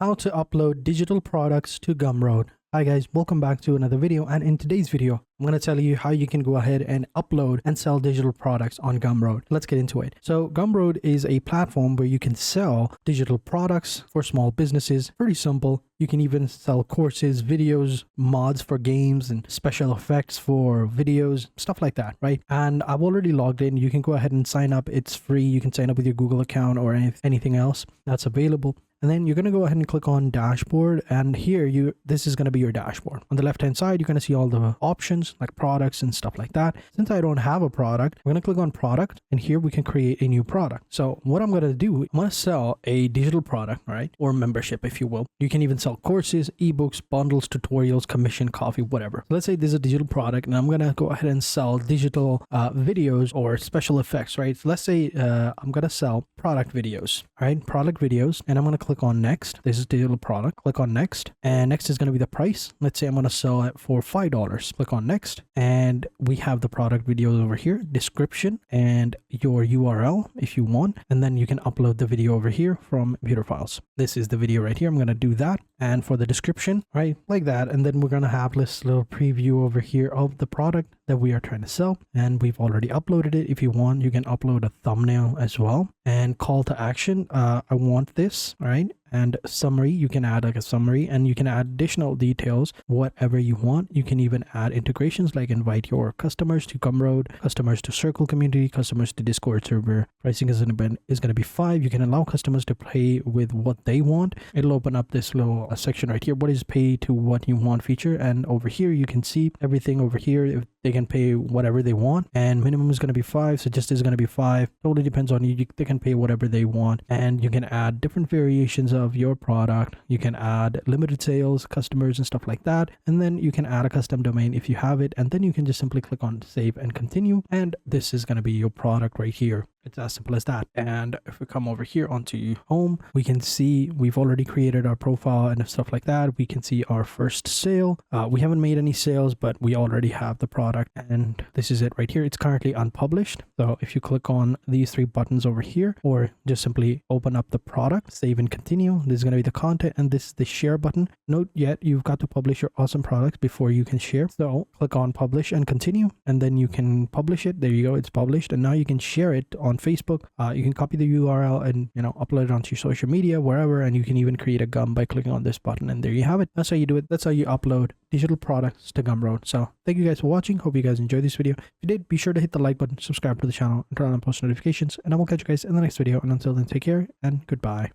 How to upload digital products to Gumroad. Hi guys, welcome back to another video, and in today's video I'm going to tell you how you can go ahead and upload and sell digital products on Gumroad. Let's get into it. So Gumroad is a platform where you can sell digital products for small businesses. Pretty simple. You can even sell courses, videos, mods for games, and special effects for videos, stuff like that, right? And I've already logged in. You can go ahead and sign up. It's free. You can sign up with your Google account or anything else that's available. And then you're going to go ahead and click on dashboard, and here this is going to be your dashboard. On the left hand side, you're going to see all the options like products and stuff like that. Since I don't have a product, I'm going to click on product, and here we can create a new product. So what I'm going to do, I'm going to sell a digital product, right? Or membership, if you will. You can even sell courses, ebooks, bundles, tutorials, commission, coffee, whatever. So let's say this is a digital product, and I'm going to go ahead and sell digital videos or special effects, right? So let's say I'm going to sell product videos, right? Product videos, and I'm going to click on next. This is digital product. Click on next, and next is going to be the price. Let's say I'm going to sell it for $5. Click on next, and we have the product videos over here, description, and your URL if you want, and then you can upload the video over here from computer files. This is the video right here. I'm going to do that, and for the description, right, like that, and then we're going to have this little preview over here of the product that we are trying to sell, and we've already uploaded it. If you want, you can upload a thumbnail as well, and call to action. I want this, right? And summary, you can add like a summary, and you can add additional details, whatever you want. You can even add integrations like invite your customers to Gumroad, customers to Circle community, customers to Discord server. Pricing is going to be 5. You can allow customers to pay with what they want. It'll open up this little section right here. What is pay to what you want feature? And over here, you can see everything over here. If they can pay whatever they want, and minimum is going to be 5. Suggest is going to be 5. Totally depends on you. They can pay whatever they want, and you can add different variations of your product. You can add limited sales, customers, and stuff like that, and then you can add a custom domain if you have it, and then you can just simply click on save and continue, and this is going to be your product right here. It's as simple as that. And if we come over here onto home, we can see we've already created our profile and stuff like that. We can see our first sale. We haven't made any sales, but we already have the product, and this is it right here. It's currently unpublished. So if you click on these 3 buttons over here, or just simply open up the product, save and continue, this is going to be the content, and this is the share button. Note yet, you've got to publish your awesome products before you can share. So click on publish and continue, and then you can publish it. There you go. It's published, and now you can share it on Facebook. You can copy the URL and upload it onto your social media, wherever, and you can even create a gum by clicking on this button, and there you have it. That's how you do it. That's how you upload digital products to Gumroad. So thank you guys for watching. Hope you guys enjoyed this video. If you did, be sure to hit the like button, subscribe to the channel, and turn on post notifications, and I will catch you guys in the next video. And until then, take care and goodbye.